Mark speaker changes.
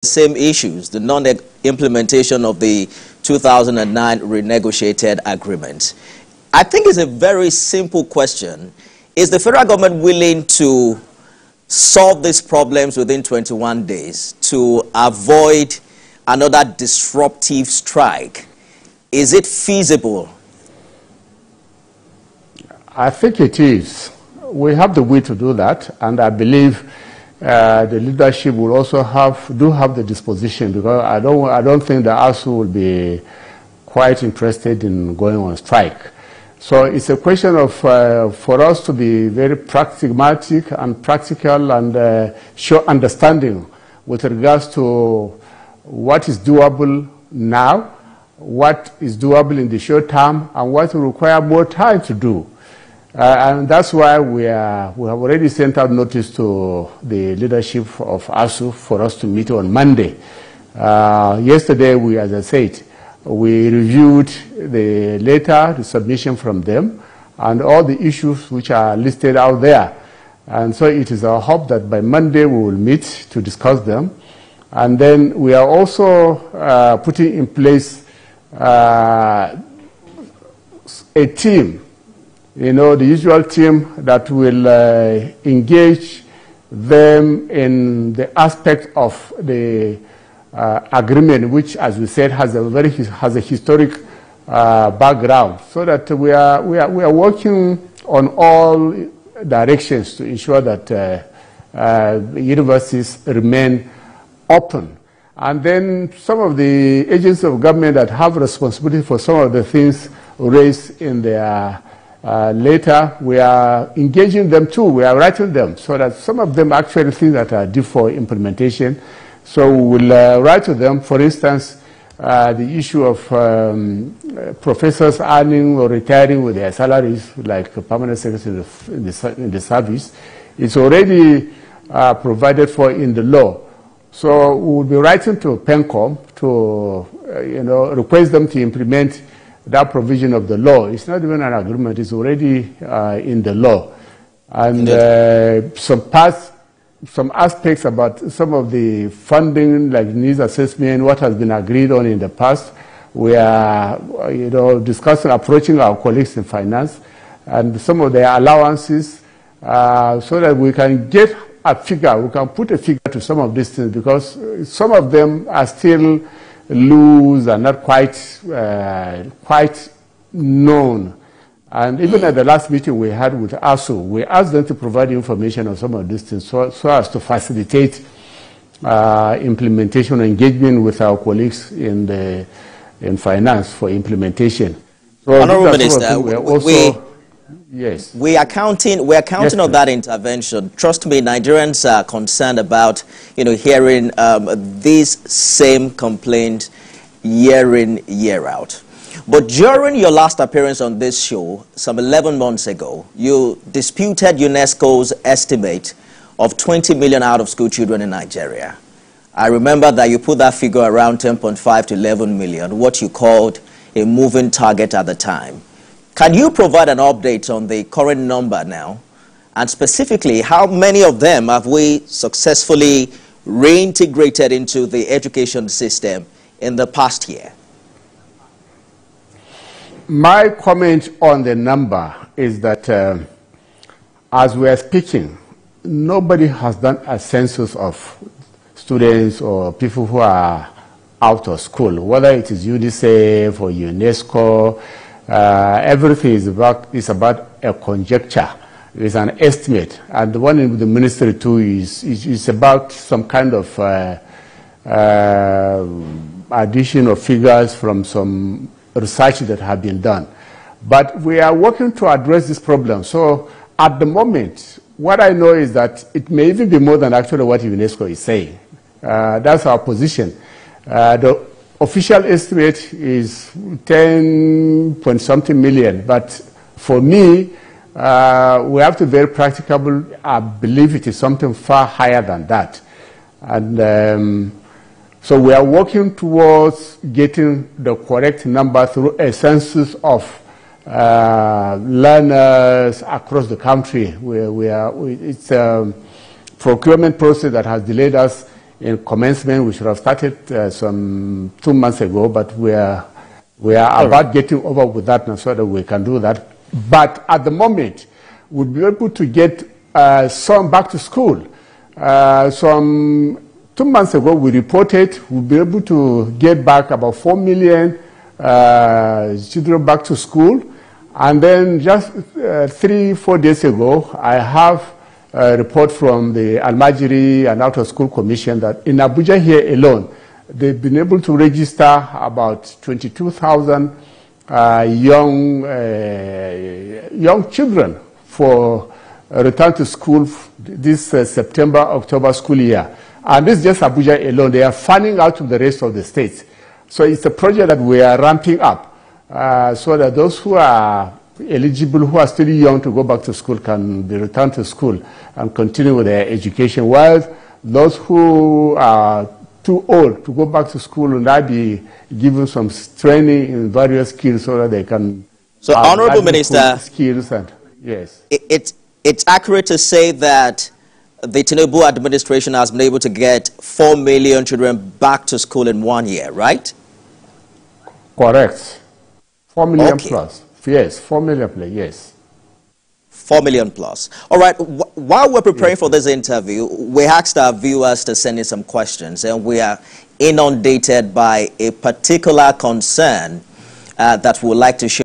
Speaker 1: same issues, the non-implementation of the 2009 renegotiated agreement. I think it's a very simple question. Is the federal government willing to solve these problems within 21 days to avoid another disruptive strike? Is it feasible?
Speaker 2: I think it is. We have the will to do that, and I believe the leadership will also have the disposition, because I don't think the ASU will be quite interested in going on strike. So it's a question of for us to be very pragmatic and practical and show understanding with regards to what is doable now, what is doable in the short term, and what will require more time to do. And that's why we have already sent out notice to the leadership of ASU for us to meet on Monday. Yesterday, as I said, we reviewed the letter, the submission from them, and all the issues which are listed out there. And so it is our hope that by Monday we will meet to discuss them. And then we are also putting in place a team, the usual team that will engage them in the aspect of the agreement, which, as we said, has a historic background, so that we are working on all directions to ensure that universities remain open. And then some of the agencies of government that have responsibility for some of the things raised in their later, we are engaging them too. We are writing them so that some of them actually things that are due for implementation. So we will write to them. For instance, the issue of professors earning or retiring with their salaries, like permanent secretary in the service, it's already provided for in the law. So we will be writing to PENCOM to request them to implement that provision of the law. It's not even an agreement, it's already in the law. And some aspects about some of the funding, like needs assessment, what has been agreed on in the past, we are discussing, approaching our colleagues in finance, and some of their allowances, so that we can get a figure, we can put a figure to some of these things, because some of them are still loose and not quite known. And even at the last meeting we had with ASU, we asked them to provide information on some of these things so as to facilitate implementation engagement with our colleagues in finance for implementation. So
Speaker 1: Honourable Minister, we are counting on that intervention. Trust me, Nigerians are concerned about hearing these same complaints year in, year out. But during your last appearance on this show, some 11 months ago, you disputed UNESCO's estimate of 20 million out-of-school children in Nigeria. I remember that you put that figure around 10.5 to 11 million, what you called a moving target at the time. Can you provide an update on the current number now? And specifically, how many of them have we successfully reintegrated into the education system in the past year?
Speaker 2: My comment on the number is that as we are speaking, nobody has done a census of students or people who are out of school, whether it is UNICEF or UNESCO. Everything is about a conjecture. It's an estimate, and the one in the ministry too is about some kind of addition of figures from some research that have been done. But we are working to address this problem. So at the moment, what I know is that it may even be more than actually what UNESCO is saying. That's our position. The official estimate is 10-point-something million, but for me, we have to be very practicable. I believe it is something far higher than that. And so we are working towards getting the correct number through a census of learners across the country. It's a procurement process that has delayed us in commencement. We should have started some 2 months ago, but we are about getting over with that now so that we can do that. But at the moment, we'll be able to get some back to school. Some 2 months ago, we reported we'll be able to get back about 4 million children back to school. And then just 3-4 days ago, I have a report from the Almajiri and Out of School Commission that in Abuja here alone, they've been able to register about 22,000 young children for return to school this September-October school year. And this is just Abuja alone. They are fanning out to the rest of the states. So it's a project that we are ramping up so that those who are eligible, who are still young to go back to school, can be returned to school and continue with their education, while those who are too old to go back to school will now be given some training in various skills so that they can.
Speaker 1: So, Honorable Minister,
Speaker 2: skills and yes,
Speaker 1: it's accurate to say that the Tinubu administration has been able to get 4 million children back to school in 1 year, right?
Speaker 2: Correct. 4 million plus. Yes, 4 million plus, yes.
Speaker 1: 4 million plus. All right, while we're preparing for this interview, we asked our viewers to send in some questions, and we are inundated by a particular concern that we would like to share.